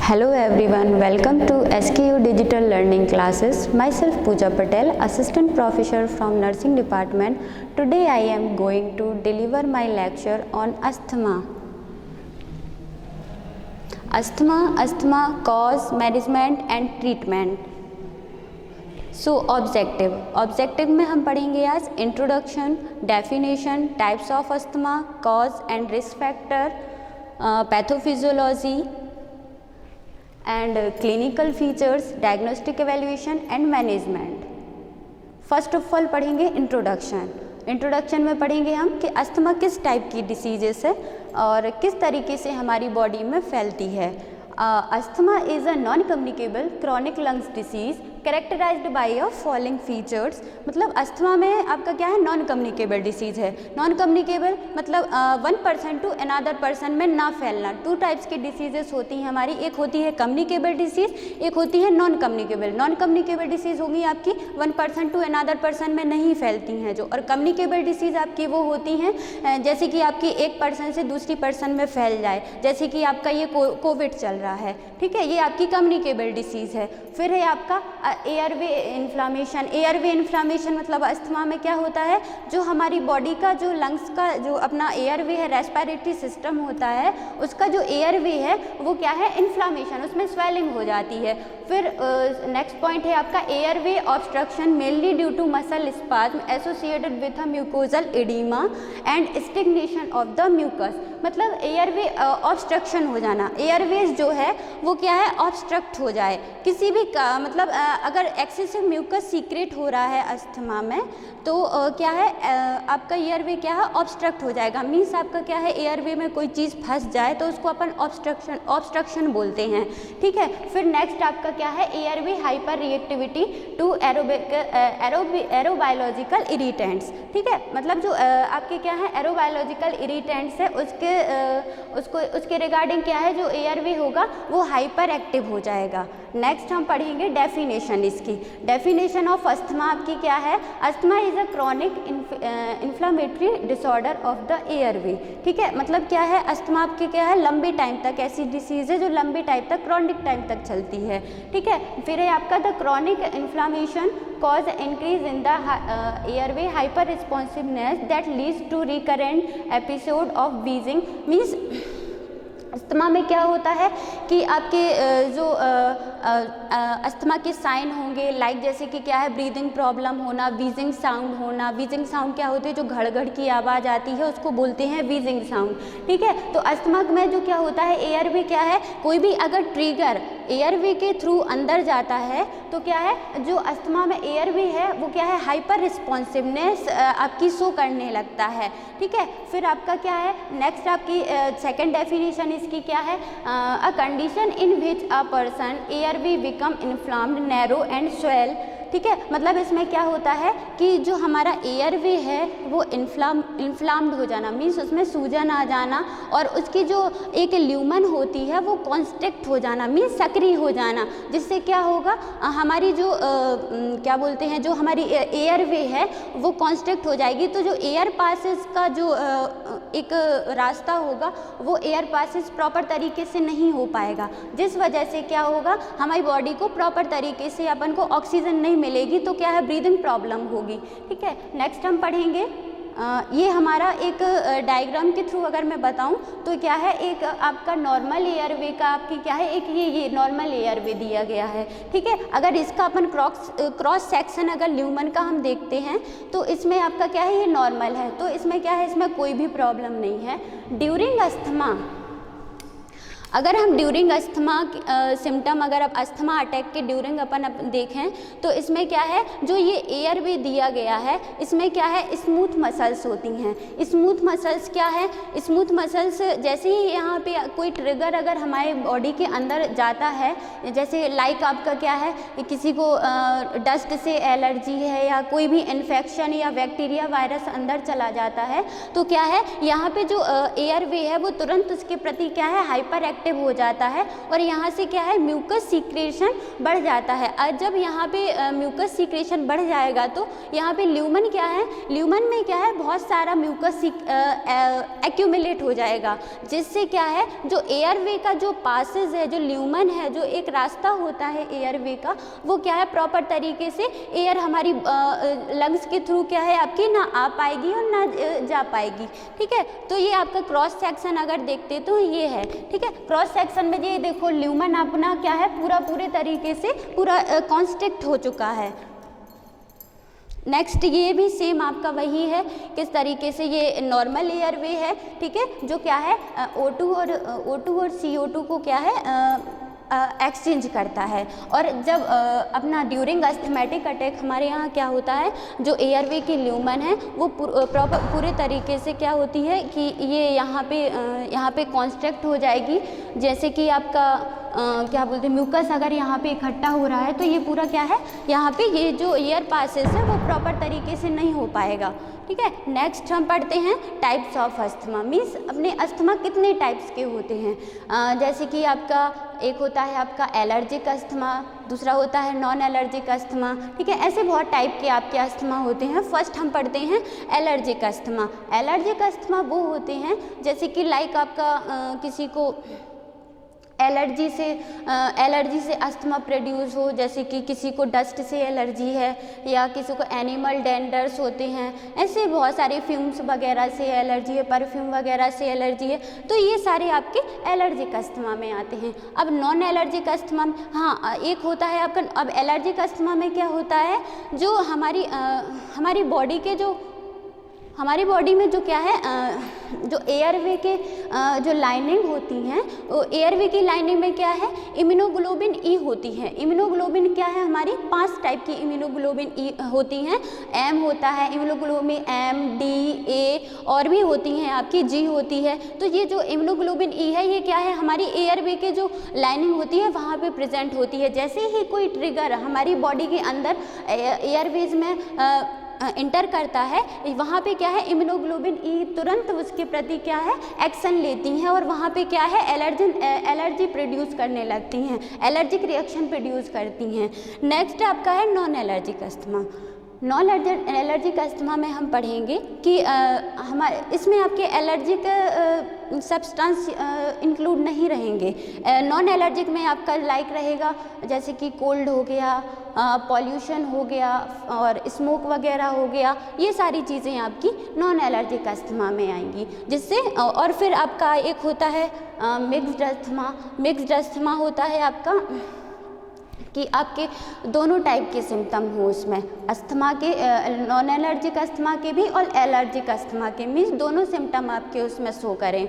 Hello everyone, welcome to SKU Digital Learning Classes. Myself Pooja Patel, Assistant Professor from Nursing Department. Today I am going to deliver my lecture on asthma. Asthma cause, management and treatment. So objective में हम पढ़ेंगे आज introduction, definition, types of asthma, cause and risk factor, pathophysiology and clinical features, diagnostic evaluation and management. First of all पढ़ेंगे introduction में पढ़ेंगे हम कि asthma किस टाइप की डिसीजेस है और किस तरीके से हमारी बॉडी में फैलती है. Asthma is a non communicable chronic lungs disease characterized by a following features. मतलब अस्थमा में आपका क्या है, नॉन कम्युनिकेबल डिसीज़ है. नॉन कम्युनिकेबल मतलब one person to another person में ना फैलना. टू टाइप्स की डिसीजेस होती हैं हमारी, एक होती है कम्युनिकेबल डिसीज़, एक होती है non communicable. Non communicable disease होगी आपकी one person to another person में नहीं फैलती हैं जो, और कम्युनिकेबल डिसीज़ आपकी वो होती हैं जैसे कि आपकी एक पर्सन से दूसरी पर्सन में फैल जाए, जैसे कि आपका ये कोविड चल रहा है, ठीक है, ये आपकी कम्युनिकेबल डिसीज़ है. फिर है आपका एयरवे इन्फ्लामेशन. एयरवे इन्फ्लामेशन मतलब अस्थमा में क्या होता है, जो हमारी बॉडी का जो लंग्स का जो अपना एयरवे है, रेस्पिरेटरी सिस्टम होता है, उसका जो एयरवे है वो क्या है, इन्फ्लामेशन, उसमें स्वेलिंग हो जाती है. फिर नेक्स्ट पॉइंट है आपका airway obstruction mainly due to muscle spasm associated with a mucosal edema and stagnation of the mucus. मतलब एयरवे ऑब्स्ट्रक्शन हो जाना, एयरवेज जो है वो क्या है, ऑब्स्ट्रक्ट हो जाए किसी भी का, मतलब अगर एक्सेसिव म्यूकस सीक्रेट हो रहा है अस्थमा में तो क्या है आपका एयरवे क्या है, ऑब्स्ट्रक्ट हो जाएगा. मीन्स आपका क्या है, एयरवे में कोई चीज़ फंस जाए तो उसको अपन ऑब्स्ट्रक्शन बोलते हैं, ठीक है. फिर नेक्स्ट आपका क्या है, airway hyper reactivity to aerobiological irritants, ठीक है. मतलब जो आपके क्या है एरोबायोलॉजिकल इरिटेंट्स है उसके रिगार्डिंग क्या है, जो एयरवे होगा वो हाइपर एक्टिव हो जाएगा. नेक्स्ट हम पढ़ेंगे डेफिनेशन. इसकी डेफिनेशन ऑफ अस्थमा आपकी क्या है, asthma is a chronic inflammatory disorder of the airway, ठीक है. मतलब क्या है, अस्थमा आपके क्या है, लंबे टाइम तक ऐसी डिसीज़ है जो लंबे टाइम तक, क्रॉनिक टाइम तक चलती है, ठीक है. फिर है आपका the chronic inflammation cause increase in the airway hyperresponsiveness that leads to recurrent episode of wheezing. means asthma में क्या होता है कि आपके जो अस्थमा के साइन होंगे, लाइक जैसे कि क्या है, ब्रीदिंग प्रॉब्लम होना, वीजिंग साउंड होना. वीजिंग साउंड क्या होती है, जो घड़ की आवाज़ आती है उसको बोलते हैं वीजिंग साउंड, ठीक है. तो अस्थमा में जो क्या होता है, एयरवे क्या है, कोई भी अगर ट्रिगर एयरवे के थ्रू अंदर जाता है तो क्या है, जो अस्थमा में एयरवे है वो क्या है, हाइपर रिस्पॉन्सिवनेस आपकी शो करने लगता है, ठीक है. फिर आपका क्या है, नेक्स्ट आपकी सेकेंड डेफिनेशन इसकी क्या है, a condition in which a person airway become inflamed, narrow and swell, ठीक है. मतलब इसमें क्या होता है कि जो हमारा एयरवे है वो इन्फ्लाम्ड हो जाना, मीन्स उसमें सूजन आ जाना, और उसकी जो एक ल्यूमन होती है वो कॉन्स्ट्रिक्ट हो जाना, मीन्स सक्रिय हो जाना, जिससे क्या होगा, हमारी जो क्या बोलते हैं, जो हमारी एयरवे है वो कॉन्स्ट्रिक्ट हो जाएगी. तो जो एयर पासेस का जो एक रास्ता होगा वो एयर पासेस प्रॉपर तरीके से नहीं हो पाएगा, जिस वजह से क्या होगा, हमारी बॉडी को प्रॉपर तरीके से अपन को ऑक्सीजन नहीं मिलेगी, तो क्या है, ब्रीदिंग प्रॉब्लम होगी, ठीक है. नेक्स्ट हम पढ़ेंगे ये हमारा एक डायग्राम के थ्रू अगर मैं बताऊं तो क्या है, एक आपका नॉर्मल एयरवे का आपकी क्या है, एक ये नॉर्मल एयरवे दिया गया है, ठीक है. अगर इसका अपन क्रॉस सेक्शन अगर ल्यूमन का हम देखते हैं तो इसमें आपका क्या है, ये नॉर्मल है, तो इसमें क्या है, इसमें कोई भी प्रॉब्लम नहीं है. ड्यूरिंग अस्थमा, अगर हम ड्यूरिंग अस्थमा सिम्टम, अगर अब अस्थमा अटैक के ड्यूरिंग अपन देखें तो इसमें क्या है, जो ये एयरवे दिया गया है इसमें क्या है, स्मूथ मसल्स होती हैं. स्मूथ मसल्स क्या है, स्मूथ मसल्स जैसे ही यहाँ पे कोई ट्रिगर अगर हमारे बॉडी के अंदर जाता है, जैसे लाइक आपका क्या है, किसी को डस्ट से एलर्जी है या कोई भी इन्फेक्शन या बैक्टीरिया वायरस अंदर चला जाता है, तो क्या है, यहाँ पे जो एयरवे है वो तुरंत उसके प्रति क्या है, हाइपर एक्टिव हो जाता है और यहाँ से क्या है म्यूकस सीक्रेशन बढ़ जाता है। और जब यहाँ पे म्यूकस सीक्रेशन बढ़ जाएगा तो यहाँ पे ल्यूमन क्या है, ल्यूमन में क्या है बहुत सारा म्यूकस एक्यूमुलेट हो जाएगा, जिससे क्या है जो एयरवे का जो पासेज है, जो ल्यूमन है, जो एक रास्ता होता है एयरवे का, वो क्या है प्रॉपर तरीके से एयर हमारी लंग्स के थ्रू क्या है आपकी ना आ पाएगी और ना जा पाएगी। ठीक है, तो ये आपका क्रॉस सेक्शन अगर देखते तो ये है। ठीक है, क्रॉस सेक्शन में ये देखो ल्यूमन अपना क्या है पूरे तरीके से पूरा कॉन्स्ट्रिक्ट हो चुका है। नेक्स्ट ये भी सेम आपका वही है, किस तरीके से ये नॉर्मल एयरवे है। ठीक है, जो क्या है O2 और CO2 को क्या है एक्सचेंज करता है। और जब अपना ड्यूरिंग अस्थमैटिक अटैक हमारे यहाँ क्या होता है, जो एयरवे की ल्यूमन है वो पूरे तरीके से क्या होती है कि ये यहाँ पे कॉन्स्ट्रक्ट हो जाएगी। जैसे कि आपका क्या बोलते हैं म्यूकस अगर यहाँ पे इकट्ठा हो रहा है तो ये पूरा क्या है यहाँ पे ये जो एयर पासेस है वो प्रॉपर तरीके से नहीं हो पाएगा। ठीक है, नेक्स्ट हम पढ़ते हैं टाइप्स ऑफ अस्थमा। मीन्स अपने अस्थमा कितने टाइप्स के होते हैं। जैसे कि आपका एक होता है आपका एलर्जिक अस्थमा, दूसरा होता है नॉन एलर्जिक अस्थमा। ठीक है, ऐसे बहुत टाइप के आपके अस्थमा होते हैं। फर्स्ट हम पढ़ते हैं एलर्जिक अस्थमा। एलर्जिक अस्थमा वो होते हैं जैसे कि लाइक आपका किसी को एलर्जी से अस्थमा प्रोड्यूस हो, जैसे कि किसी को डस्ट से एलर्जी है या किसी को एनिमल डेंडर्स होते हैं, ऐसे बहुत सारे फ्यूम्स वगैरह से एलर्जी है, परफ्यूम वगैरह से एलर्जी है, तो ये सारे आपके एलर्जिक अस्थमा में आते हैं। अब नॉन एलर्जिक अस्थमा हाँ एक होता है आपका, अब एलर्जिक अस्थमा में क्या होता है जो हमारी बॉडी के हमारी बॉडी में जो क्या है जो एयरवे के जो लाइनिंग होती हैं, वो एयरवे की लाइनिंग में क्या है इम्यूनोग्लोबिन ई होती है। इम्यूनोग्लोबिन क्या है हमारी 5 टाइप की इम्यूनोग्लोबिन ई होती हैं। एम होता है इम्यूनोग्लोबिन एम, डी, ए और भी होती हैं आपकी जी होती है। तो ये जो इम्यूनोग्लोबिन ई है ये क्या है हमारी एयरवे के जो लाइनिंग होती है वहाँ पे प्रेजेंट होती है। जैसे ही कोई ट्रिगर हमारी बॉडी के अंदर एयरवेज में इंटर करता है, वहाँ पे क्या है इम्यूनोग्लोबिन ई तुरंत उसके प्रति क्या है एक्शन लेती हैं और वहाँ पे क्या है एलर्जी प्रोड्यूस करने लगती हैं, एलर्जिक रिएक्शन प्रोड्यूस करती हैं। नेक्स्ट आपका है non allergic asthma. Non allergic asthma में हम पढ़ेंगे कि हमारे इसमें आपके एलर्जिक सब्सटेंस इंक्लूड नहीं रहेंगे। नॉन एलर्जिक में आपका लाइक रहेगा जैसे कि कोल्ड हो गया, पॉल्यूशन हो गया और स्मोक वगैरह हो गया, ये सारी चीज़ें आपकी नॉन एलर्जिक अस्थमा में आएंगी। जिससे और फिर आपका एक होता है मिक्स्ड अस्थमा। मिक्स्ड अस्थमा होता है आपका कि आपके दोनों टाइप के सिम्टम हो उसमें, अस्थमा के नॉन एलर्जिक अस्थमा के भी और एलर्जिक अस्थमा के, मीन्स दोनों सिम्टम आपके उसमें शो करें।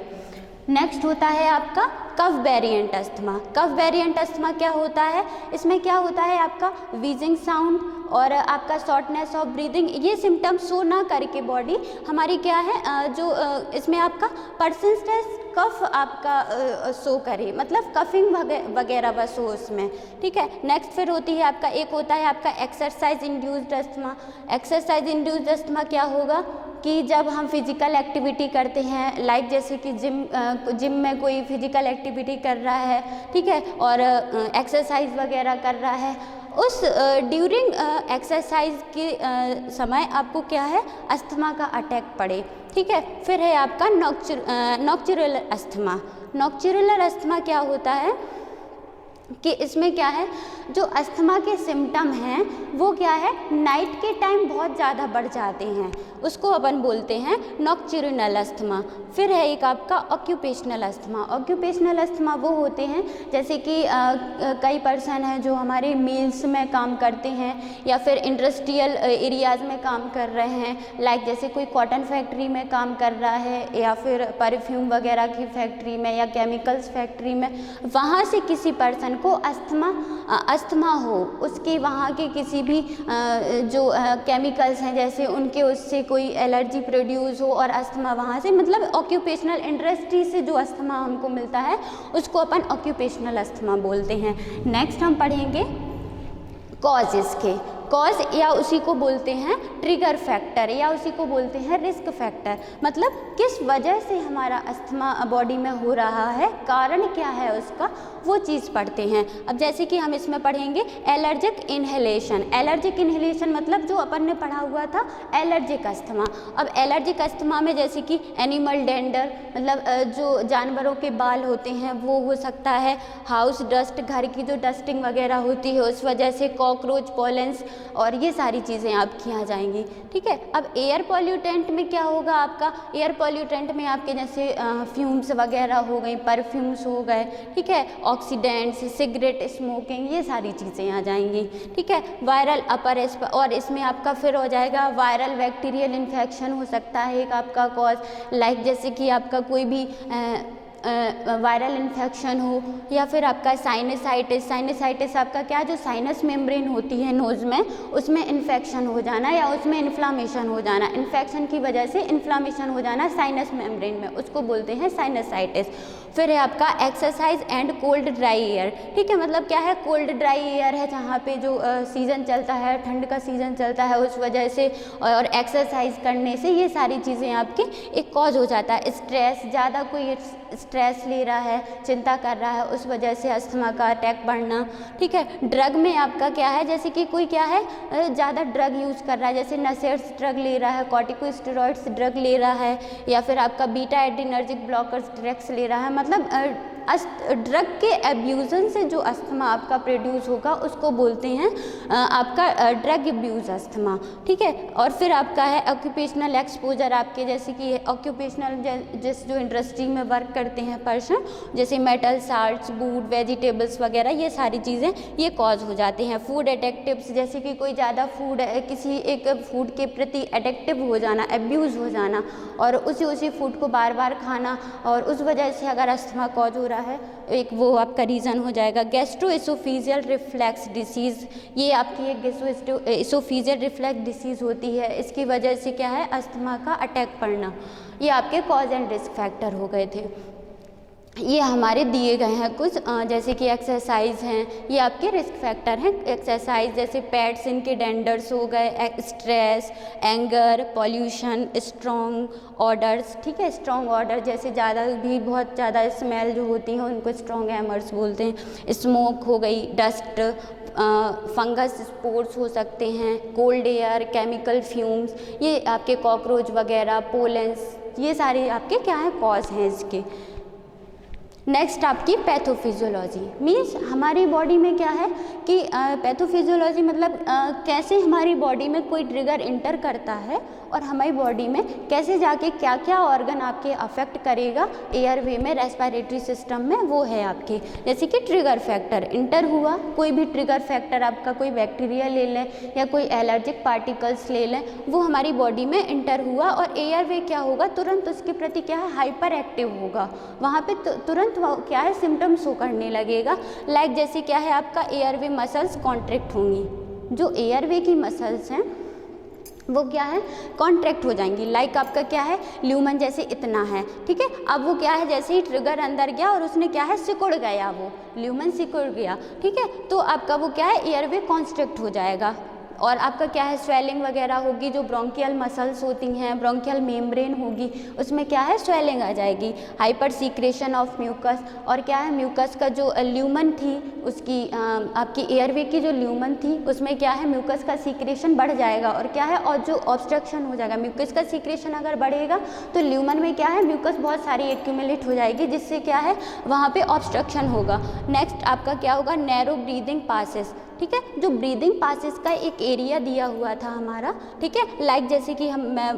नेक्स्ट होता है आपका कफ वेरिएंट अस्थमा। कफ वेरिएंट अस्थमा क्या होता है, इसमें क्या होता है आपका वीजिंग साउंड और आपका शॉर्टनेस ऑफ ब्रीदिंग, ये सिम्टम शो ना करके बॉडी हमारी क्या है जो इसमें आपका परसिस्टेंट कफ आपका शो करे, मतलब कफिंग वगैरह बस हो उसमें। ठीक है, नेक्स्ट फिर होती है आपका एक होता है आपका exercise induced asthma. Exercise induced asthma क्या होगा कि जब हम फिजिकल एक्टिविटी करते हैं, लाइक जैसे कि जिम में कोई फिजिकल एक्टिविटी कर रहा है, ठीक है, और एक्सरसाइज वगैरह कर रहा है, उस ड्यूरिंग एक्सरसाइज के समय आपको क्या है अस्थमा का अटैक पड़े। ठीक है, फिर है आपका नॉक्चुरल अस्थमा। नॉक्चुरल अस्थमा क्या होता है कि इसमें क्या है जो अस्थमा के सिम्टम हैं वो क्या है नाइट के टाइम बहुत ज़्यादा बढ़ जाते हैं, उसको अपन बोलते हैं नॉक्चुरनल अस्थमा। फिर है एक आपका ऑक्यूपेशनल अस्थमा। ऑक्यूपेशनल अस्थमा वो होते हैं जैसे कि कई पर्सन हैं जो हमारे मिल्स में काम करते हैं या फिर इंडस्ट्रियल एरियाज़ में काम कर रहे हैं, लाइक जैसे कोई कॉटन फैक्ट्री में काम कर रहा है या फिर परफ्यूम वगैरह की फैक्ट्री में या केमिकल्स फैक्ट्री में, वहाँ से किसी पर्सन को अस्थमा हो, उसके वहाँ के किसी भी जो केमिकल्स हैं जैसे उनके उससे कोई एलर्जी प्रोड्यूस हो और अस्थमा वहाँ से, मतलब ऑक्यूपेशनल इंडस्ट्री से जो अस्थमा हमको मिलता है उसको अपन ऑक्यूपेशनल अस्थमा बोलते हैं। नेक्स्ट हम पढ़ेंगे कॉजेस के। कॉज या उसी को बोलते हैं ट्रिगर फैक्टर या उसी को बोलते हैं रिस्क फैक्टर। मतलब किस वजह से हमारा अस्थमा बॉडी में हो रहा है, कारण क्या है उसका, वो चीज़ पढ़ते हैं। अब जैसे कि हम इसमें पढ़ेंगे एलर्जिक इन्हेलेशन। एलर्जिक इन्हेलेशन मतलब जो अपन ने पढ़ा हुआ था एलर्जिक अस्थमा। अब एलर्जिक अस्थमा में जैसे कि एनिमल डेंडर मतलब जो जानवरों के बाल होते हैं वो हो सकता है, हाउस डस्ट घर की जो डस्टिंग वगैरह होती है उस वजह से, कॉकरोच, पॉलेंस और ये सारी चीज़ें आपकी आ जाएंगी। ठीक है। अब एयर पॉल्यूटेंट में क्या होगा आपका, एयर पॉल्यूटेंट में आपके जैसे फ्यूम्स वगैरह हो गई, परफ्यूम्स हो गए, ठीक है, ऑक्सीडेंट्स, सिगरेट स्मोकिंग, ये सारी चीज़ें आ जाएंगी। ठीक है। वायरल अपर और इसमें आपका फिर हो जाएगा वायरल बैक्टीरियल इन्फेक्शन हो सकता है एक आपका कॉज, लाइक जैसे कि आपका कोई भी वायरल इन्फेक्शन हो, या फिर आपका साइनसाइटिस। साइनसाइटिस आपका क्या, जो साइनस मेम्ब्रेन होती है नोज़ में, उसमें इन्फेक्शन हो जाना या उसमें इन्फ्लामेशन हो जाना, इन्फेक्शन की वजह से इन्फ्लामेशन हो जाना साइनस मेम्ब्रेन में, उसको बोलते हैं साइनसाइटिस। फिर है आपका exercise and cold dry air. ठीक है। मतलब क्या है, कोल्ड ड्राई एयर है जहाँ पे जो सीज़न चलता है, ठंड का सीज़न चलता है, उस वजह से और एक्सरसाइज करने से ये सारी चीज़ें आपके एक कॉज हो जाता है। स्ट्रेस, ज़्यादा कोई स्ट्रेस ले रहा है, चिंता कर रहा है, उस वजह से अस्थमा का अटैक बढ़ना। ठीक है। ड्रग में आपका क्या है, जैसे कि कोई क्या है ज़्यादा ड्रग यूज़ कर रहा है, जैसे नसेट्स ड्रग ले रहा है, कॉर्टिकोस्टेरॉइड्स ड्रग ले रहा है, या फिर आपका बीटा एड्रीनर्जिक ब्लॉकर्स ड्रग्स ले रहा है, मतलब ड्रग के एब्यूज़न से जो अस्थमा आपका प्रोड्यूस होगा उसको बोलते हैं आपका ड्रग एब्यूज़ अस्थमा। ठीक है। और फिर आपका है ऑक्यूपेशनल एक्सपोजर, आपके जैसे कि ऑक्यूपेशनल जिस जो इंडस्ट्री में वर्क करते हैं पर्सन, जैसे मेटल, साल्ट्स, वुड, वेजिटेबल्स वगैरह, ये सारी चीज़ें ये कॉज हो जाते हैं। फूड एडिक्टिव्स, जैसे कि कोई ज़्यादा फूड किसी एक फूड के प्रति एडिक्टिव हो जाना, एब्यूज़ हो जाना और उसी फूड को बार बार खाना, और उस वजह से अगर अस्थमा कॉज हो रहा है, एक वो आपका रीज़न हो जाएगा। गैस्ट्रोएसोफेजियल रिफ्लक्स डिसीज़, ये आपकी एक गैस्ट्रोएसोफेजियल रिफ्लक्स डिसीज़ होती है, इसकी वजह से क्या है अस्थमा का अटैक पड़ना। ये आपके कॉज एंड रिस्क फैक्टर हो गए थे। ये हमारे दिए गए हैं कुछ, जैसे कि एक्सरसाइज हैं, ये आपके रिस्क फैक्टर हैं। एक्सरसाइज जैसे पैड्स, इनके डेंडर्स हो गए, stress, anger, pollution, strong orders. ठीक है। स्ट्रॉन्ग ऑर्डर जैसे बहुत ज़्यादा स्मेल जो होती हैं उनको स्ट्रॉन्ग एमर्स बोलते हैं। स्मोक हो गई, डस्ट, फंगस स्पोर्स हो सकते हैं, कोल्ड एयर, केमिकल फ्यूम्स, ये आपके कॉकरोच वगैरह, पोलेंस, ये सारे आपके क्या हैं कॉज हैं इसके। नेक्स्ट आपकी पैथोफिजियोलॉजी, मीन्स हमारी बॉडी में क्या है कि पैथोफिजियोलॉजी मतलब कैसे हमारी बॉडी में कोई ट्रिगर इंटर करता है और हमारी बॉडी में कैसे जाके क्या क्या ऑर्गन आपके अफेक्ट करेगा एयरवे में, रेस्पिरेटरी सिस्टम में, वो है आपके। जैसे कि ट्रिगर फैक्टर इंटर हुआ, कोई भी ट्रिगर फैक्टर आपका कोई बैक्टीरिया ले लें या कोई एलर्जिक पार्टिकल्स ले लें, वो हमारी बॉडी में इंटर हुआ और एयरवे क्या होगा, तुरंत उसके प्रति क्या है हाइपर एक्टिव होगा, वहाँ पे तुरंत क्या है सिम्टम्स शो करने लगेगा। लाइक जैसे क्या है आपका एयरवे मसल्स कॉन्ट्रैक्ट होंगी, जो एयरवे की मसल्स हैं वो क्या है कॉन्ट्रैक्ट हो जाएंगी। लाइक आपका क्या है ल्यूमन जैसे इतना है। ठीक है। अब वो क्या है जैसे ही ट्रिगर अंदर गया और उसने क्या है सिकुड़ गया, वो ल्यूमन सिकुड़ गया। ठीक है। तो आपका वो क्या है एयरवे कॉन्स्ट्रिक्ट हो जाएगा और आपका क्या है स्वेलिंग वगैरह होगी, जो ब्रोंकियल मसल्स होती हैं, ब्रोंकियल मेम्ब्रेन होगी, उसमें क्या है स्वेलिंग आ जाएगी, हाइपर सीक्रेशन ऑफ म्यूकस, और क्या है म्यूकस का जो ल्यूमन थी उसकी आपकी एयरवे की जो ल्यूमन थी उसमें क्या है म्यूकस का सीक्रेशन बढ़ जाएगा और क्या है और जो ऑब्स्ट्रक्शन हो जाएगा। म्यूकस का सीक्रेशन अगर बढ़ेगा तो ल्यूमन में क्या है म्यूकस बहुत सारी एक्यूमुलेट हो जाएगी, जिससे क्या है वहाँ पे ऑब्स्ट्रक्शन होगा। नेक्स्ट आपका क्या होगा नैरो ब्रीदिंग पासेस। ठीक है। जो ब्रीदिंग पासेस का एक एरिया दिया हुआ था हमारा, ठीक है, लाइक जैसे कि मैं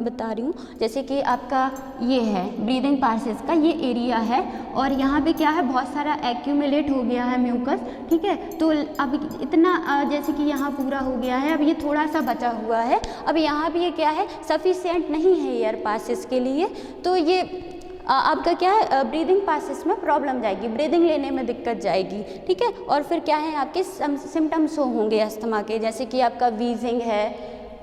बता रही हूँ, जैसे कि आपका ये है ब्रीदिंग पासेस का ये एरिया है और यहाँ पे क्या है बहुत सारा एक्यूमुलेट हो गया है म्यूकस। ठीक है। तो अब इतना जैसे कि यहाँ पूरा हो गया है, अब ये थोड़ा सा बचा हुआ है, अब यहाँ भी ये क्या है सफिशिएंट नहीं है एयर पासेस के लिए, तो ये आपका क्या है ब्रीदिंग पासेस में प्रॉब्लम जाएगी, ब्रीदिंग लेने में दिक्कत जाएगी। ठीक है। और फिर क्या है आपके सिम्टम्स होंगे अस्थमा के, जैसे कि आपका वीजिंग है,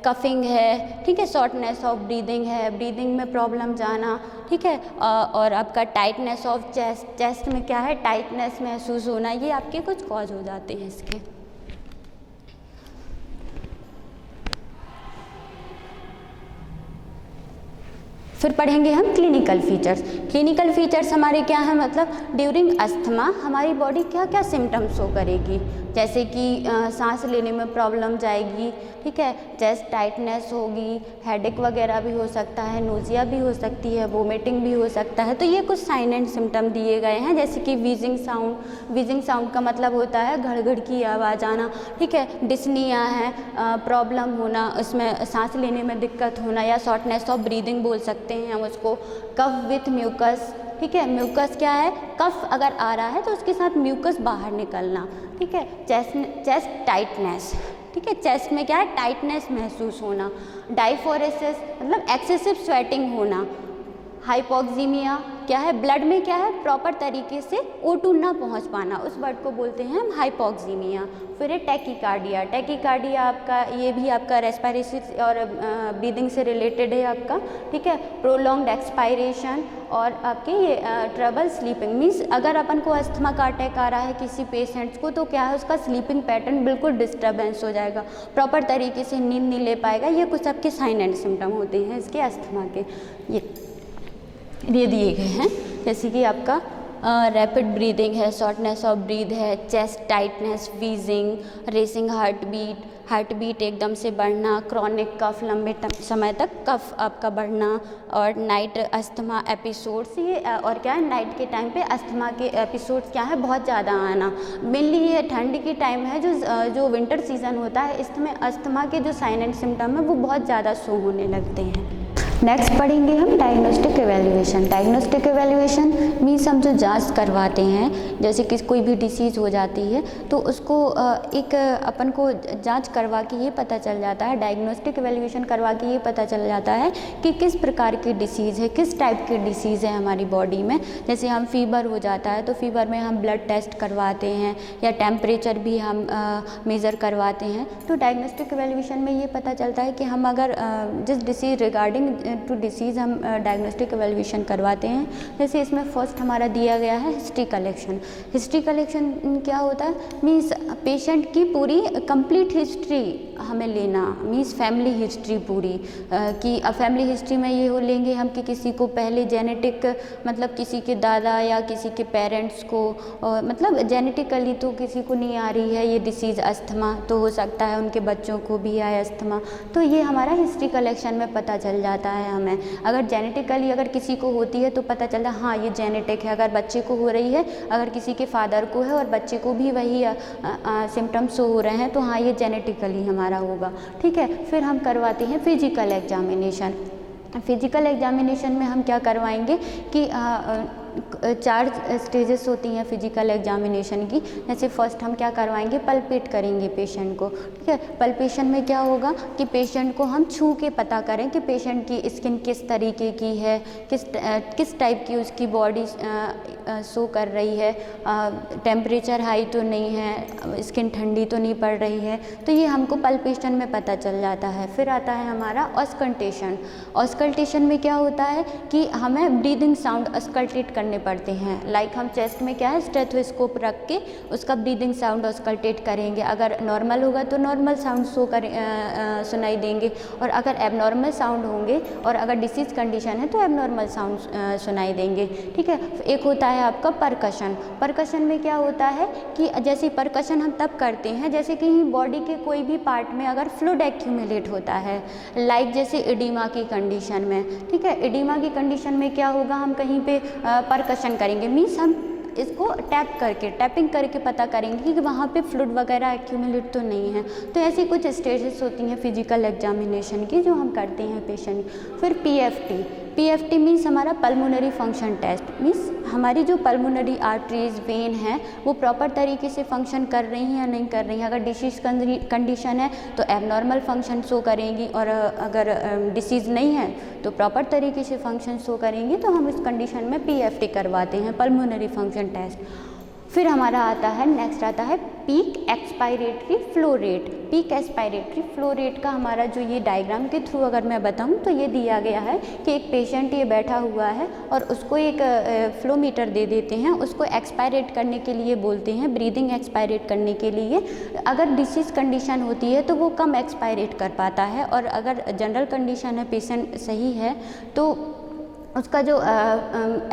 कफिंग है, ठीक है, शॉर्टनेस ऑफ ब्रीदिंग है, ब्रीदिंग में प्रॉब्लम जाना। ठीक है। और आपका टाइटनेस ऑफ चेस्ट में क्या है टाइटनेस महसूस होना, ये आपके कुछ कॉज हो जाते हैं इसके। फिर पढ़ेंगे हम क्लिनिकल फीचर्स। क्लिनिकल फीचर्स हमारे क्या है, मतलब ड्यूरिंग अस्थमा हमारी बॉडी क्या क्या सिम्टम्स शो करेगी, जैसे कि सांस लेने में प्रॉब्लम जाएगी, ठीक है, चेस्ट टाइटनेस होगी, हेडेक वगैरह भी हो सकता है, नोजिया भी हो सकती है, वोमिटिंग भी हो सकता है। तो ये कुछ साइन एंड सिम्टम दिए गए हैं, जैसे कि वीजिंग साउंड। वीजिंग साउंड का मतलब होता है घड़-घड़ की आवाज़ आना, ठीक है, डिस्निया है, प्रॉब्लम होना, उसमें सांस लेने में दिक्कत होना, या शॉर्टनेस ऑफ ब्रीदिंग बोल सकते हैं हम उसको। कफ विथ म्यूकस, ठीक है, म्यूकस क्या है, कफ अगर आ रहा है तो उसके साथ म्यूकस बाहर निकलना, ठीक है। चेस्ट टाइटनेस, ठीक है, चेस्ट में क्या है, टाइटनेस महसूस होना। डायफोरेसिस मतलब एक्सेसिव स्वेटिंग होना। हाइपोक्सीमिया क्या है, ब्लड में क्या है, प्रॉपर तरीके से O2 ना पहुंच पाना, उस वर्ड को बोलते हैं हम हाइपोक्सीमिया। फिर है टैकीकार्डिया। टैकीकार्डिया आपका, ये भी आपका रेस्पिरेशन और ब्रीदिंग से रिलेटेड है आपका, ठीक है। प्रोलॉन्ग्ड एक्सपायरेशन और आपके ये ट्रबल स्लीपिंग, मीन्स अगर अपन को अस्थमा का अटैक आ रहा है किसी पेशेंट्स को, तो क्या है, उसका स्लीपिंग पैटर्न बिल्कुल डिस्टर्बेंस हो जाएगा, प्रॉपर तरीके से नींद नहीं ले पाएगा। ये कुछ आपके साइन एंड सिम्टम होते हैं इसके अस्थमा के, ये दिए गए हैं, जैसे कि आपका रैपिड ब्रीदिंग है, शॉर्टनेस ऑफ ब्रीथ है, chest tightness, wheezing, racing heart beat एकदम से बढ़ना, क्रॉनिक कफ, लंबे समय तक कफ आपका बढ़ना, और नाइट अस्थमा एपिसोड्स, ये और क्या है, नाइट के टाइम पे अस्थमा के एपिसोड्स क्या है, बहुत ज़्यादा आना। मेनली ये ठंड के टाइम है, जो विंटर सीजन होता है, इसमें अस्थमा के जो साइन एंड सिम्टम है वो बहुत ज़्यादा शो होने लगते हैं। नेक्स्ट पढ़ेंगे हम diagnostic evaluation. Diagnostic evaluation means हम जो जांच करवाते हैं, जैसे कि कोई भी डिसीज़ हो जाती है तो उसको एक अपन को जांच करवा के ये पता चल जाता है, डायग्नोस्टिक एवेल्युएशन करवा के ये पता चल जाता है कि किस प्रकार की डिसीज़ है, किस टाइप की डिसीज़ है हमारी बॉडी में। जैसे हम फीवर हो जाता है तो फीवर में हम ब्लड टेस्ट करवाते हैं, या टेम्परेचर भी हम मेज़र करवाते हैं। तो डायग्नोस्टिक एवेल्युएशन में ये पता चलता है कि हम अगर जिस डिसीज़ रिगार्डिंग टू डिसीज़ हम डायग्नोस्टिक एवेल्युएशन करवाते हैं। जैसे इसमें फर्स्ट हमारा दिया गया है हिस्ट्री कलेक्शन। हिस्ट्री कलेक्शन क्या होता है, मीन्स पेशेंट की पूरी कंप्लीट हिस्ट्री हमें लेना, मीन्स फैमिली हिस्ट्री पूरी, कि फैमिली हिस्ट्री में ये हो लेंगे हम कि किसी को पहले जेनेटिक, मतलब किसी के दादा या किसी के पेरेंट्स को, मतलब जेनेटिकली तो किसी को नहीं आ रही है ये डिसीज़ अस्थमा, तो हो सकता है उनके बच्चों को भी आए अस्थमा। तो ये हमारा हिस्ट्री कलेक्शन में पता चल जाता है हमें। अगर जेनेटिकली अगर किसी को होती है तो पता चलता है हाँ ये जेनेटिक है, अगर बच्चे को हो रही है, अगर किसी के फादर को है और बच्चे को भी वही सिम्टम्स शो हो रहे हैं तो हाँ ये जेनेटिकली हमारा होगा, ठीक है। फिर हम करवाते हैं फिजिकल एग्जामिनेशन। फिजिकल एग्जामिनेशन में हम क्या करवाएंगे कि 4 स्टेजेस होती हैं फिजिकल एग्जामिनेशन की। जैसे फर्स्ट हम क्या करवाएंगे, पल्पेट करेंगे पेशेंट को, ठीक है। पल्पेशन में क्या होगा कि पेशेंट को हम छू के पता करें कि पेशेंट की स्किन किस तरीके की है, किस टाइप की उसकी बॉडी शो कर रही है, टेम्परेचर हाई तो नहीं है, स्किन ठंडी तो नहीं पड़ रही है, तो ये हमको पल्पेशन में पता चल जाता है। फिर आता है हमारा ऑस्कल्टेशन। ऑस्कल्टेशन में क्या होता है कि हमें ब्रीदिंग साउंड ऑस्कल्टेट करने पड़ते हैं। लाइक हम चेस्ट में क्या है स्टेथोस्कोप रख के उसका ब्रीदिंग साउंड ऑस्कल्टेट करेंगे। अगर नॉर्मल होगा तो नॉर्मल साउंड सुनाई देंगे, और अगर एबनॉर्मल साउंड होंगे और अगर डिसीज़ कंडीशन है तो एबनॉर्मल साउंड सुनाई देंगे, ठीक है। एक होता है आपका परकशन। परकशन में क्या होता है कि जैसे परकशन हम तब करते हैं जैसे कि बॉडी के कोई भी पार्ट में अगर फ्लूइड एक्यूमुलेट होता है, लाइक जैसे एडिमा की कंडीशन में, ठीक है। एडिमा की कंडीशन में क्या होगा, हम कहीं पे परकशन करेंगे, मीन्स हम इसको टैपिंग करके पता करेंगे कि वहाँ पे फ्लूइड वगैरह एक्यूमुलेट तो नहीं है। तो ऐसी कुछ स्टेजेस होती हैं फिजिकल एग्जामिनेशन की जो हम करते हैं पेशेंट। फिर पीएफटी मीन्स हमारा पल्मोनरी फंक्शन टेस्ट, मीन्स हमारी जो पल्मोनरी आर्टरीज वेन है वो प्रॉपर तरीके से फंक्शन कर रही हैं या नहीं कर रही हैं। अगर डिसीज़ कंडीशन है तो एबनॉर्मल फंक्शन शो करेंगी, और अगर डिसीज़ नहीं है तो प्रॉपर तरीके से फंक्शन शो करेंगी। तो हम इस कंडीशन में पीएफटी करवाते हैं, पल्मोनरी फंक्शन टेस्ट। फिर हमारा आता है नेक्स्ट आता है peak expiratory flow rate. Peak expiratory flow rate का हमारा जो ये डायग्राम के थ्रू अगर मैं बताऊं तो ये दिया गया है कि एक पेशेंट ये बैठा हुआ है और उसको एक फ्लो मीटर दे देते हैं, उसको एक्सपायरेट करने के लिए बोलते हैं, ब्रीदिंग एक्सपायरेट करने के लिए। अगर डिसीज़ कंडीशन होती है तो वो कम एक्सपायरेट कर पाता है, और अगर जनरल कंडीशन है, पेशेंट सही है, तो उसका जो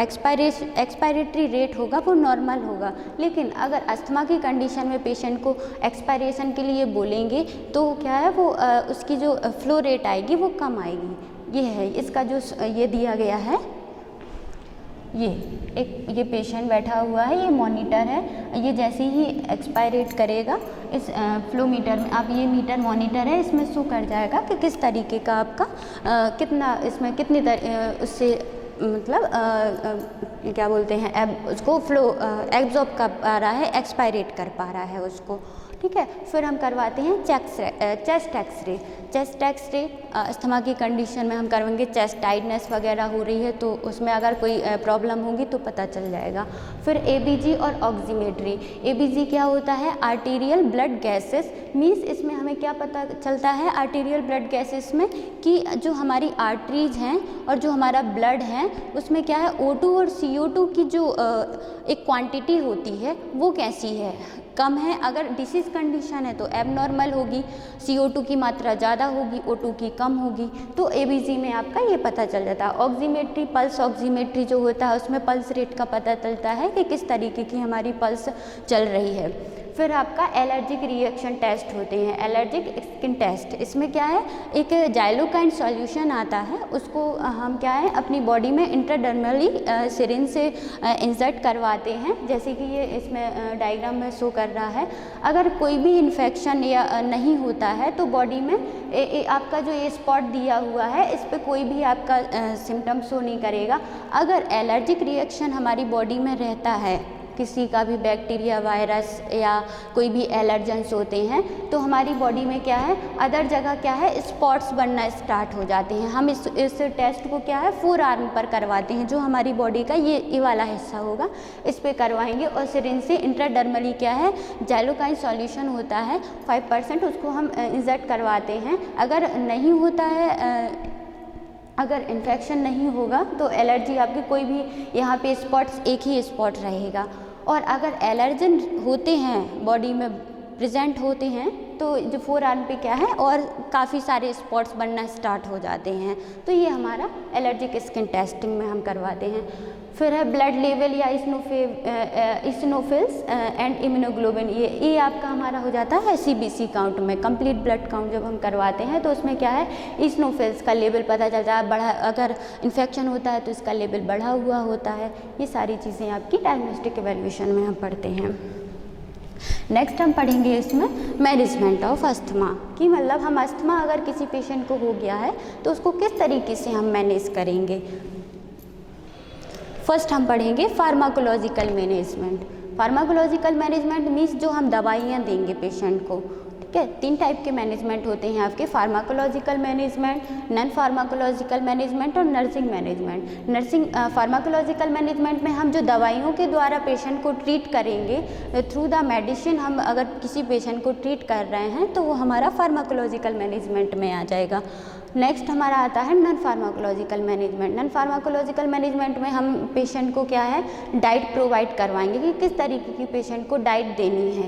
एक्सपायरेटरी रेट होगा वो नॉर्मल होगा। लेकिन अगर अस्थमा की कंडीशन में पेशेंट को एक्सपायरेशन के लिए बोलेंगे तो क्या है वो उसकी जो फ्लो रेट आएगी वो कम आएगी। ये है इसका जो ये दिया गया है, ये पेशेंट बैठा हुआ है, ये मॉनिटर है, ये जैसे ही एक्सपायरेट करेगा इस फ्लो मीटर में, आप ये मीटर मॉनिटर है, इसमें शो कर जाएगा कि किस तरीके का आपका कितना इसमें कितनी उससे मतलब क्या बोलते हैं उसको फ्लो एब्जॉर्ब कर पा रहा है, एक्सपायरेट कर पा रहा है उसको। ठीक है, फिर हम करवाते हैं chest X ray. Chest X ray asthma की कंडीशन में हम करवाएंगे, चेस्ट टाइटनेस वगैरह हो रही है तो उसमें अगर कोई प्रॉब्लम होगी तो पता चल जाएगा। फिर एबीजी और ऑक्सीमेट्री। एबीजी क्या होता है? आर्टीरियल ब्लड गैसेस, मीन्स इसमें हमें क्या पता चलता है आर्टीरियल ब्लड गैसेस में कि जो हमारी आर्टरीज हैं और जो हमारा ब्लड है उसमें क्या है O2 और CO2 की जो एक क्वांटिटी होती है वो कैसी है, कम है। अगर डिसीज़ कंडीशन है तो एबनॉर्मल होगी, CO2 की मात्रा ज़्यादा होगी, O2 की कम होगी, तो एबीजी में आपका ये पता चल जाता है। ऑक्सीमेट्री, पल्स ऑक्सीमेट्री जो होता है उसमें पल्स रेट का पता चलता है कि किस तरीके की हमारी पल्स चल रही है। फिर आपका एलर्जिक रिएक्शन टेस्ट होते हैं, एलर्जिक स्किन टेस्ट। इसमें क्या है, एक जाइलोकाइन सॉल्यूशन आता है, उसको हम क्या है अपनी बॉडी में इंट्राडर्मली सिरिंज से इंसर्ट करवाते हैं, जैसे कि ये इसमें डायग्राम में शो कर रहा है। अगर कोई भी इन्फेक्शन या नहीं होता है तो बॉडी में आपका जो ये स्पॉट दिया हुआ है इस पर कोई भी आपका सिम्टम शो नहीं करेगा। अगर एलर्जिक रिएक्शन हमारी बॉडी में रहता है, किसी का भी बैक्टीरिया, वायरस या कोई भी एलर्जेंस होते हैं तो हमारी बॉडी में क्या है अदर जगह क्या है स्पॉट्स बनना स्टार्ट हो जाते हैं। हम इस टेस्ट को क्या है फोर आर्म पर करवाते हैं, जो हमारी बॉडी का ये वाला हिस्सा होगा इस पे करवाएंगे और सिरिंज से इंट्राडर्मली क्या है जाइलोकाइन सॉल्यूशन होता है 5%, उसको हम इंजेक्ट करवाते हैं। अगर नहीं होता है, अगर इन्फेक्शन नहीं होगा तो एलर्जी आपकी कोई भी यहाँ पे स्पॉट्स एक ही स्पॉट रहेगा। और अगर एलर्जन होते हैं बॉडी में प्रेजेंट होते हैं तो जो फोर आर्म पे क्या है और काफ़ी सारे स्पॉट्स बनना स्टार्ट हो जाते हैं, तो ये हमारा एलर्जिक स्किन टेस्टिंग में हम करवाते हैं। फिर है ब्लड लेवल या इसिनोफिल्स एंड इम्यूनोग्लोबिन, ये आपका हमारा हो जाता है CBC काउंट में। कंप्लीट ब्लड काउंट जब हम करवाते हैं तो उसमें क्या है इसिनोफिल्स का लेवल पता चलता है, बढ़ा, अगर इन्फेक्शन होता है तो इसका लेवल बढ़ा हुआ होता है। ये सारी चीज़ें आपकी डायग्नोस्टिक इवैल्यूएशन में हम पढ़ते हैं। नेक्स्ट हम पढ़ेंगे इसमें मैनेजमेंट ऑफ अस्थमा, कि मतलब हम अस्थमा अगर किसी पेशेंट को हो गया है तो उसको किस तरीके से हम मैनेज करेंगे। फर्स्ट हम पढ़ेंगे pharmacological management. Pharmacological management means जो हम दवाइयाँ देंगे पेशेंट को, ठीक है। 3 टाइप के मैनेजमेंट होते हैं आपके, pharmacological management, non pharmacological management और नर्सिंग मैनेजमेंट। फार्माकोलॉजिकल मैनेजमेंट में हम जो दवाइयों के द्वारा पेशेंट को ट्रीट करेंगे, थ्रू द मेडिसिन हम अगर किसी पेशेंट को ट्रीट कर रहे हैं तो वो हमारा फार्माकोलॉजिकल मैनेजमेंट में आ जाएगा। नेक्स्ट हमारा आता है non pharmacological management. Non pharmacological management में हम पेशेंट को क्या है डाइट प्रोवाइड करवाएंगे कि किस तरीके की पेशेंट को डाइट देनी है,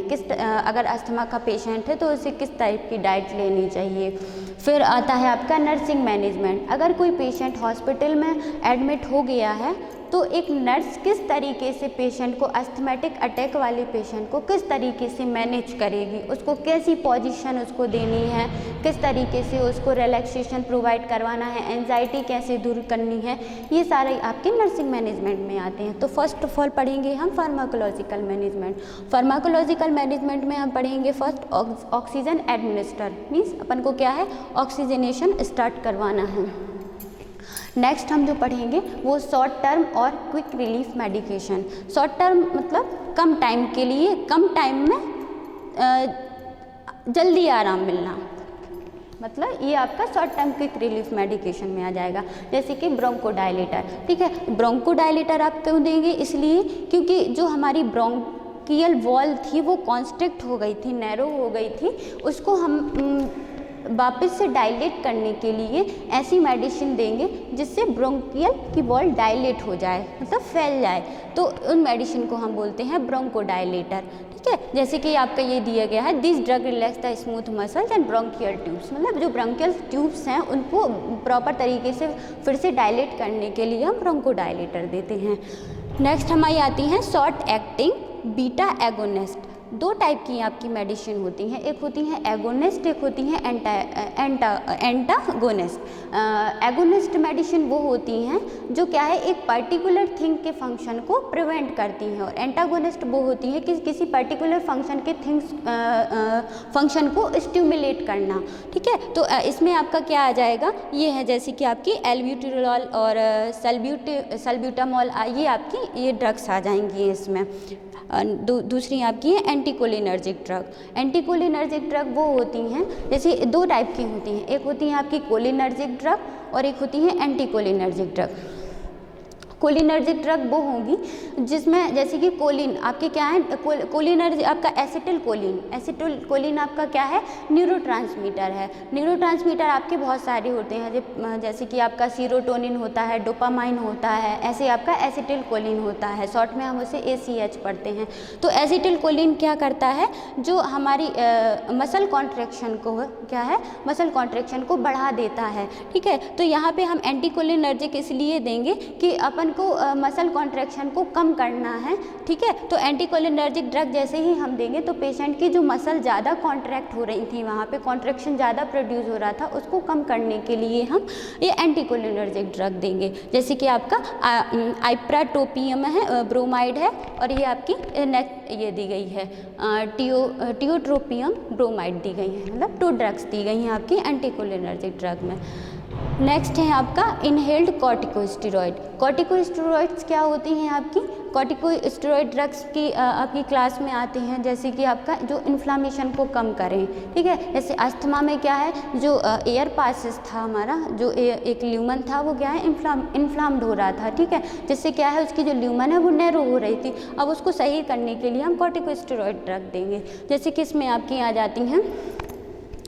अगर अस्थमा का पेशेंट है तो उसे किस टाइप की डाइट लेनी चाहिए। फिर आता है आपका नर्सिंग मैनेजमेंट। अगर कोई पेशेंट हॉस्पिटल में एडमिट हो गया है तो एक नर्स किस तरीके से पेशेंट को, अस्थमेटिक अटैक वाले पेशेंट को किस तरीके से मैनेज करेगी, उसको कैसी पोजीशन उसको देनी है, किस तरीके से उसको रिलैक्सेशन प्रोवाइड करवाना है, एंजाइटी कैसे दूर करनी है, ये सारे आपके नर्सिंग मैनेजमेंट में आते हैं। तो फर्स्ट ऑफ ऑल पढ़ेंगे हम फार्माकोलॉजिकल मैनेजमेंट। फार्माकोलॉजिकल मैनेजमेंट में हम पढ़ेंगे फर्स्ट ऑक्सीजन एडमिनिस्टर, मीन्स अपन को क्या है ऑक्सीजनेशन स्टार्ट करवाना है। नेक्स्ट हम जो पढ़ेंगे वो शॉर्ट टर्म और quick relief medication. Short term मतलब कम टाइम के लिए, कम टाइम में जल्दी आराम मिलना, मतलब ये आपका short term quick relief medication में आ जाएगा। जैसे कि ब्रोंकोडायलेटर, ठीक है। ब्रोंकोडायलेटर आप क्यों देंगे, इसलिए क्योंकि जो हमारी ब्रोंकियल वॉल थी वो कॉन्स्ट्रिक्ट हो गई थी, नैरो हो गई थी, उसको हम वापस से डायलेट करने के लिए ऐसी मेडिसिन देंगे जिससे ब्रोंकियल की वॉल डायलेट हो जाए, मतलब फैल जाए, तो उन मेडिसिन को हम बोलते हैं ब्रोंकोडायलेटर। ठीक है, जैसे कि आपका ये दिया गया है, this drug relax the smooth muscles and bronchial tubes, मतलब जो ब्रोंकियल ट्यूब्स हैं उनको प्रॉपर तरीके से फिर से डायलेट करने के लिए हम ब्रोंकोडायलेटर देते हैं। नेक्स्ट हमारी आती हैं शॉर्ट एक्टिंग बीटा एगोनिस्ट। दो टाइप की आपकी मेडिसिन होती हैं, एक होती हैं एगोनिस्ट, एक होती हैं एंटागोनिस्ट। एगोनिस्ट मेडिसिन वो होती हैं जो क्या है एक पर्टिकुलर थिंग के फंक्शन को प्रिवेंट करती हैं, और एंटागोनिस्ट वो होती है कि किसी पर्टिकुलर फंक्शन के फंक्शन को स्टिमुलेट करना। ठीक है, तो इसमें आपका क्या आ जाएगा, ये है जैसे कि आपकी एल्ब्यूटेरॉल और सल्ब्यूटामॉल, ये आपकी ये ड्रग्स आ जाएंगी इसमें। दूसरी आपकी है एंटीकोलिनर्जिक ड्रग। एंटीकोलिनर्जिक ड्रग वो होती हैं, जैसे दो टाइप की होती हैं, एक होती है आपकी कोलिनर्जिक ड्रग और एक होती है एंटीकोलिनर्जिक ड्रग। कोलिनर्जिक ड्रग वो होगी जिसमें जैसे कि कोलिन आपके क्या है, कोलिनर्जिक आपका एसिटिल कोलिन आपका क्या है, न्यूरोट्रांसमीटर है। न्यूरोट्रांसमीटर आपके बहुत सारे होते हैं, जैसे कि आपका सीरोटोनिन होता है, डोपामाइन होता है, ऐसे आपका एसिटिल कोलिन होता है, शॉर्ट में हम उसे ACH पढ़ते हैं। तो एसिटिल कोलिन क्या करता है, जो हमारी मसल कॉन्ट्रैक्शन को क्या है, मसल कॉन्ट्रैक्शन को बढ़ा देता है। ठीक है, तो यहाँ पे हम एंटीकोलिनर्जिक इसलिए देंगे कि अपन को मसल कॉन्ट्रैक्शन को कम करना है। ठीक है, तो एंटीकोलिनर्जिक ड्रग जैसे ही हम देंगे तो पेशेंट की जो मसल ज़्यादा कॉन्ट्रैक्ट हो रही थी, वहाँ पे कॉन्ट्रैक्शन ज़्यादा प्रोड्यूस हो रहा था, उसको कम करने के लिए हम ये एंटीकोलिनर्जिक ड्रग देंगे। जैसे कि आपका आइप्राटोपियम है, ब्रोमाइड है, और ये आपकी ये दी गई है टियोट्रोपियम ब्रोमाइड दी गई है, मतलब 2 ड्रग्स दी गई हैं आपकी एंटीकोलिनर्जिक ड्रग में। नेक्स्ट है आपका इनहेल्ड कॉर्टिकोस्टेरॉइड। कॉर्टिकोस्टेरॉइड्स क्या होती हैं आपकी, कॉर्टिकोस्टेरॉइड ड्रग्स की आपकी क्लास में आते हैं, जैसे कि आपका जो इन्फ्लामेशन को कम करें। ठीक है, जैसे अस्थमा में क्या है, जो एयर पासेस था हमारा, जो एक ल्यूमन था वो क्या है इन्फ्लाम्ड हो रहा था। ठीक है, जिससे क्या है उसकी जो ल्यूमन है वो नैरो हो रही थी, अब उसको सही करने के लिए हम कॉर्टिकोस्टेरॉइड ड्रग देंगे। जैसे कि इसमें आपकी आ जाती हैं,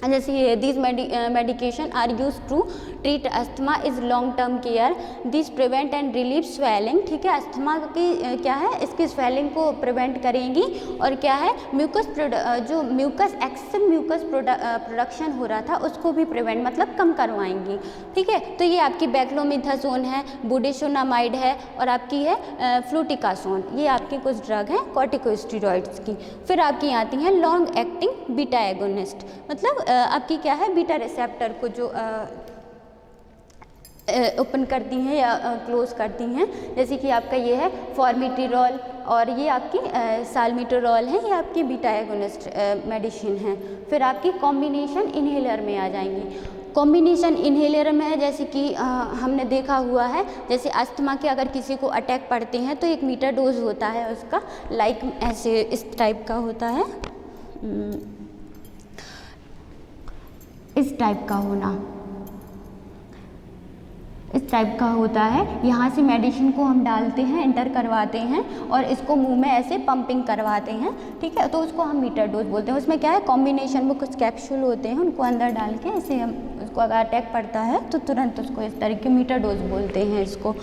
जैसे these medication are use to treat asthma is long term care, this prevent and relieve swelling. ठीक है, अस्थमा की क्या है, इसकी स्वेलिंग को प्रिवेंट करेंगी, और क्या है जो एक्सेसिव म्यूकस प्रोडक्शन हो रहा था उसको भी प्रिवेंट मतलब कम करवाएंगी। ठीक है, तो ये आपकी बैक्लोमिथाजोन है, बुडेशोनामाइड है, और आपकी है फ्लूटिकासोन, ये आपकी कुछ ड्रग हैं कॉर्टिकोस्टेरॉइड्स की। फिर आपकी आती हैं लॉन्ग एक्टिंग बीटा एगोनिस्ट, मतलब आपकी क्या है बीटा रिसेप्टर को जो ओपन करती हैं या क्लोज करती हैं, जैसे कि आपका ये है फॉर्मिट्रिरोल और ये आपकी साल्मिट्रिरोल है, ये आपकी बीटा एगोनिस्ट मेडिसिन है। फिर आपकी कॉम्बिनेशन इन्हेलर में आ जाएंगी। कॉम्बिनेशन इन्हेलर में जैसे कि हमने देखा हुआ है, जैसे अस्थमा के अगर किसी को अटैक पड़ते हैं तो 1 मीटर डोज होता है उसका, लाइक ऐसे इस टाइप का होता है, इस टाइप का होना, इस टाइप का होता है। यहाँ से मेडिसिन को हम डालते हैं, एंटर करवाते हैं, और इसको मुंह में ऐसे पंपिंग करवाते हैं। ठीक है, तो उसको हम मीटर डोज बोलते हैं। उसमें क्या है, कॉम्बिनेशन में कुछ कैप्सूल होते हैं, उनको अंदर डाल के ऐसे हम उसको अगर अटैक पड़ता है तो तुरंत उसको इस तरीके मीटर डोज बोलते हैं इसको।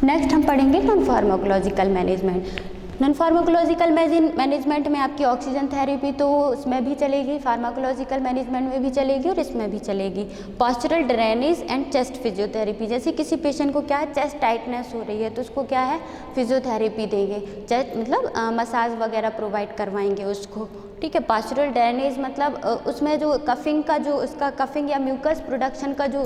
नेक्स्ट हम पढ़ेंगे non pharmacological management. Non pharmacological management में आपकी ऑक्सीजन थेरेपी तो उसमें भी चलेगी, फार्माकोलॉजिकल मैनेजमेंट में भी चलेगी और इसमें भी चलेगी। Postural drainage and chest physiotherapy, जैसे किसी पेशेंट को क्या है चेस्ट टाइटनेस हो रही है तो उसको क्या है फिजियोथेरेपी देंगे, चेस्ट मतलब मसाज वगैरह प्रोवाइड करवाएंगे उसको। ठीक है, पॉस्चरल ड्रेनेज मतलब उसमें जो कफिंग का जो उसका कफिंग या म्यूकस प्रोडक्शन का जो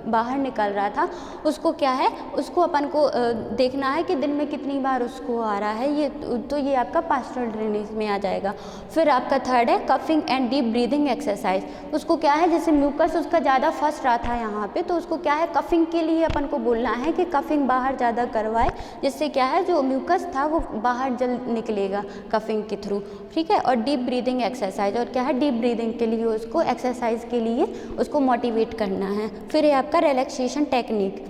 बाहर निकल रहा था उसको क्या है उसको अपन को देखना है कि दिन में कितनी बार उसको आ रहा है, ये तो ये आपका पॉस्चरल ड्रेनेज में आ जाएगा। फिर आपका थर्ड है coughing and deep breathing exercise, उसको क्या है जैसे म्यूकस उसका ज़्यादा फंस रहा था यहाँ पे, तो उसको क्या है कफिंग के लिए अपन को बोलना है कि कफिंग बाहर ज़्यादा करवाए, जिससे क्या है जो म्यूकस था वो बाहर जल्द निकलेगा कफिंग के थ्रू। ठीक है, और डीप ब्रीदिंग एक्सरसाइज, और क्या है डीप ब्रीदिंग के लिए उसको एक्सरसाइज के लिए उसको मोटिवेट करना है। फिर है आपका रिलैक्सेशन टेक्निक,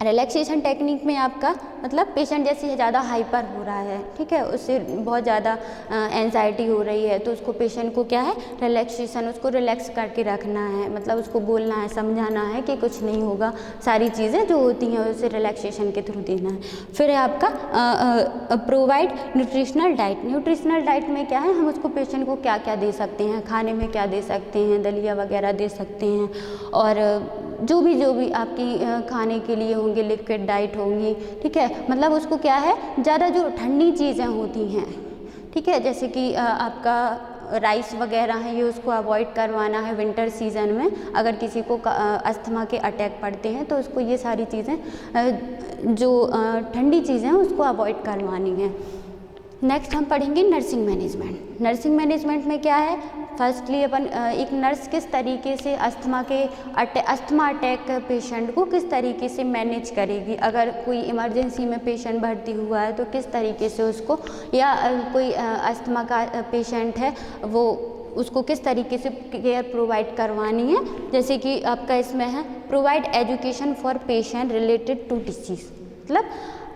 रिलैक्सेशन टेक्निक में आपका मतलब पेशेंट जैसे ज़्यादा हाइपर हो रहा है, ठीक है, उससे बहुत ज़्यादा एंजाइटी हो रही है, तो उसको पेशेंट को क्या है रिलैक्सेशन, उसको रिलैक्स करके रखना है, मतलब उसको बोलना है, समझाना है कि कुछ नहीं होगा, सारी चीज़ें जो होती हैं उसे रिलैक्सेशन के थ्रू देना है। फिर है आपका provide nutritional diet. Nutritional diet में क्या है, हम उसको पेशेंट को क्या क्या दे सकते हैं, खाने में क्या दे सकते हैं, दलिया वगैरह दे सकते हैं, और जो भी आपकी खाने के लिए होंगे, लिक्विड डाइट होंगी, ठीक है, मतलब उसको क्या है ज़्यादा जो ठंडी चीज़ें होती हैं, ठीक है, जैसे कि आपका राइस वगैरह है, ये उसको अवॉइड करवाना है विंटर सीज़न में। अगर किसी को अस्थमा के अटैक पड़ते हैं तो उसको ये सारी चीज़ें जो ठंडी चीज़ें हैं उसको अवॉइड करवानी है। नेक्स्ट हम पढ़ेंगे नर्सिंग मैनेजमेंट। नर्सिंग मैनेजमेंट में क्या है, फर्स्टली अपन एक नर्स किस तरीके से अस्थमा अटैक पेशेंट को किस तरीके से मैनेज करेगी। अगर कोई इमरजेंसी में पेशेंट भर्ती हुआ है तो किस तरीके से उसको, या कोई अस्थमा का पेशेंट है वो उसको किस तरीके से केयर प्रोवाइड करवानी है। जैसे कि आपका इसमें है provide education for patient related to disease, मतलब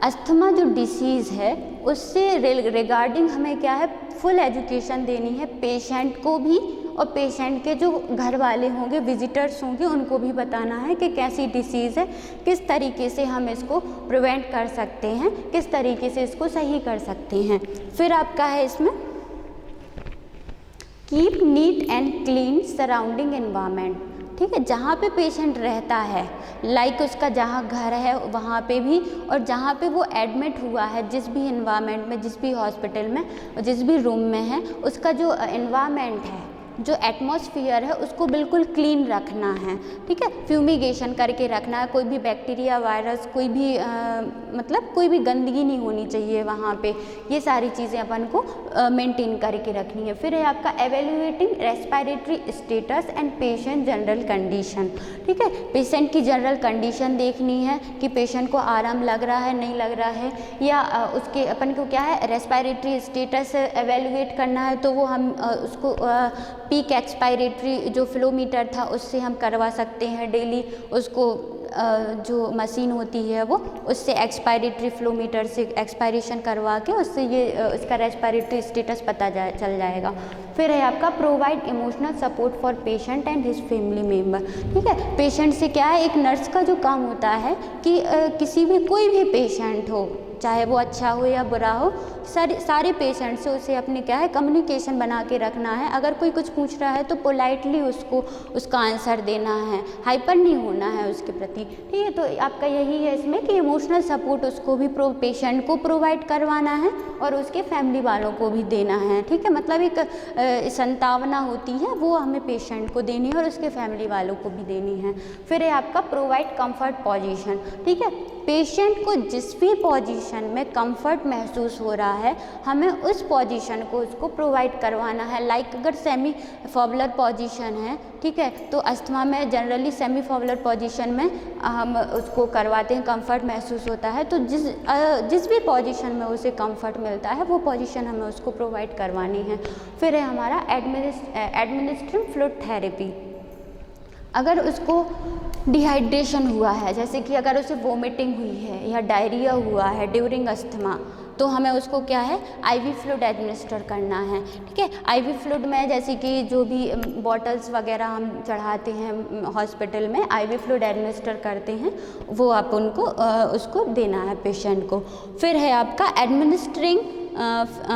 अस्थमा जो डिसीज़ है उससे रिगार्डिंग हमें क्या है फुल एजुकेशन देनी है पेशेंट को भी, और पेशेंट के जो घर वाले होंगे, विजिटर्स होंगे, उनको भी बताना है कि कैसी डिसीज़ है, किस तरीके से हम इसको प्रिवेंट कर सकते हैं, किस तरीके से इसको सही कर सकते हैं। फिर आपका है इसमें keep neat and clean surrounding environment, ठीक है, जहाँ पे पेशेंट रहता है, लाइक उसका जहाँ घर है वहाँ पे भी, और जहाँ पे वो एडमिट हुआ है, जिस भी एनवायरनमेंट में, जिस भी हॉस्पिटल में, जिस भी रूम में है, उसका जो एनवायरनमेंट है, जो एटमॉस्फेयर है, उसको बिल्कुल क्लीन रखना है, ठीक है, फ्यूमिगेशन करके रखना है। कोई भी बैक्टीरिया, वायरस, कोई भी मतलब कोई भी गंदगी नहीं होनी चाहिए वहाँ पे। ये सारी चीज़ें अपन को मेंटेन करके रखनी है। फिर है आपका evaluating respiratory status and patient general condition, ठीक है, पेशेंट की जनरल कंडीशन देखनी है कि पेशेंट को आराम लग रहा है, नहीं लग रहा है, या उसके अपन को क्या है रेस्पिरेटरी स्टेटस एवेल्युएट करना है, तो वो हम उसको पीक एक्सपायरेटरी जो फ्लोमीटर था उससे हम करवा सकते हैं डेली, उसको जो मशीन होती है वो उससे एक्सपायरेटरी फ्लोमीटर से एक्सपायरेशन करवा के उससे ये इसका रेस्पिरेटरी स्टेटस पता चल जाएगा। फिर है आपका provide emotional support for patient and his family member, ठीक है, पेशेंट से क्या है, एक नर्स का जो काम होता है कि किसी भी कोई भी पेशेंट हो, चाहे वो अच्छा हो या बुरा हो, सारे पेशेंट से उसे अपने क्या है कम्युनिकेशन बना के रखना है। अगर कोई कुछ पूछ रहा है तो पोलाइटली उसको उसका आंसर देना है, हाइपर नहीं होना है उसके प्रति, ठीक है। तो आपका यही है इसमें कि इमोशनल सपोर्ट उसको भी पेशेंट को प्रोवाइड करवाना है और उसके फैमिली वालों को भी देना है, ठीक है, मतलब एक संतावना होती है वो हमें पेशेंट को देनी है और उसके फैमिली वालों को भी देनी है। फिर है आपका प्रोवाइड कंफर्ट पोजीशन, ठीक है, पेशेंट को जिस भी पोजीशन में कंफर्ट महसूस हो रहा है हमें उस पोजीशन को उसको प्रोवाइड करवाना है। लाइक अगर सेमी फॉबुलर पोजीशन है, ठीक है, तो अस्थमा में जनरली सेमी फॉबुलर पोजीशन में हम उसको करवाते हैं, कंफर्ट महसूस होता है, तो जिस भी पोजीशन में उसे कंफर्ट मिलता है वो पोजीशन हमें उसको प्रोवाइड करवानी है। फिर है हमारा एडमिनिस्ट्रेटिव फ्लूइड थेरेपी। अगर उसको डिहाइड्रेशन हुआ है, जैसे कि अगर उसे वोमिटिंग हुई है या डायरिया हुआ है ड्यूरिंग अस्थमा, तो हमें उसको क्या है आईवी फ्लूइड एडमिनिस्टर करना है, ठीक है। आईवी फ्लूइड में जैसे कि जो भी बॉटल्स वगैरह हम चढ़ाते हैं हॉस्पिटल में, आईवी फ्लूइड एडमिनिस्टर करते हैं, वो आप उनको उसको देना है पेशेंट को। फिर है आपका एडमिनिस्ट्रिंग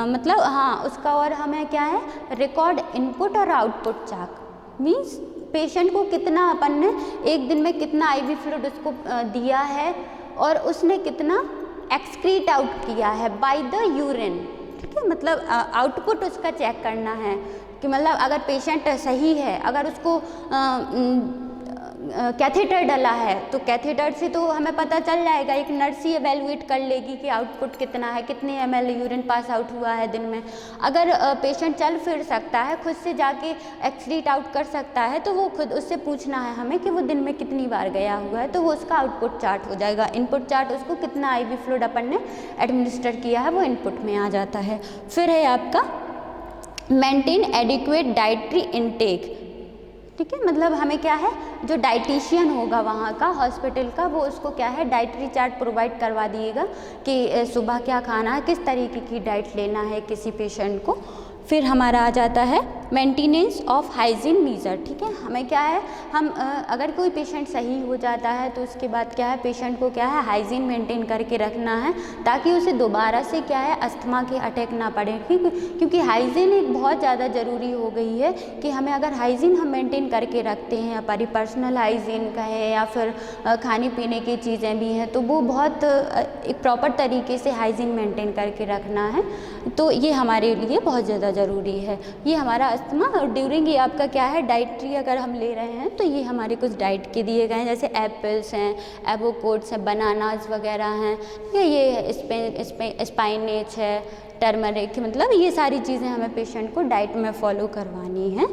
मतलब हाँ उसका, और हमें क्या है रिकॉर्ड इनपुट और आउटपुट चार्ट, मीन्स पेशेंट को कितना अपन ने एक दिन में कितना आईवी फ्लूइड उसको दिया है और उसने कितना एक्सक्रीट आउट किया है बाय द यूरिन, ठीक है, मतलब आउटपुट उसका चेक करना है कि मतलब अगर पेशेंट सही है, अगर उसको कैथेटर डला है तो कैथेटर से तो हमें पता चल जाएगा, एक नर्स ही एवेल्युएट कर लेगी कि आउटपुट कितना है, कितने ml यूरिन पास आउट हुआ है दिन में। अगर पेशेंट चल फिर सकता है, खुद से जाके एक्सक्रीट आउट कर सकता है, तो वो खुद उससे पूछना है हमें कि वो दिन में कितनी बार गया हुआ है, तो वो उसका आउटपुट चार्ट हो जाएगा। इनपुट चार्ट उसको कितना आईवी फ्लूइड अपन ने एडमिनिस्टर किया है वो इनपुट में आ जाता है। फिर है आपका मेंटेन एडिक्वेट डाइटरी इनटेक, ठीक है। मतलब हमें क्या है, जो डाइटिशियन होगा वहाँ का हॉस्पिटल का, वो उसको क्या है डाइटरी चार्ट प्रोवाइड करवा दिएगा कि सुबह क्या खाना है, किस तरीके की डाइट लेना है किसी पेशेंट को। फिर हमारा आ जाता है मेंटेनेंस ऑफ हाइजीन मीजर। ठीक है, हमें क्या है, हम अगर कोई पेशेंट सही हो जाता है तो उसके बाद क्या है, पेशेंट को क्या है हाइजीन मेंटेन करके रखना है, ताकि उसे दोबारा से क्या है अस्थमा के अटैक ना पड़े। क्योंकि हाइजीन एक बहुत ज़्यादा ज़रूरी हो गई है कि हमें अगर हाइजीन हम मेंटेन करके रखते हैं, हमारी पर्सनल हाइजीन का है या फिर खाने पीने की चीज़ें भी हैं, तो वो बहुत एक प्रॉपर तरीके से हाइजीन मेंटेन करके रखना है। तो ये हमारे लिए बहुत ज़्यादा ज़रूरी है। ये हमारा अस्थमा और ड्यूरिंग ये आपका क्या है डाइटरी अगर हम ले रहे हैं तो ये हमारे कुछ डाइट के दिए गए हैं, जैसे एप्पल्स हैं, एवोकाडोस हैं, बनानास वगैरह हैं, ये स्पाइनेच है, टर्मरिक, मतलब ये सारी चीज़ें हमें पेशेंट को डाइट में फॉलो करवानी है।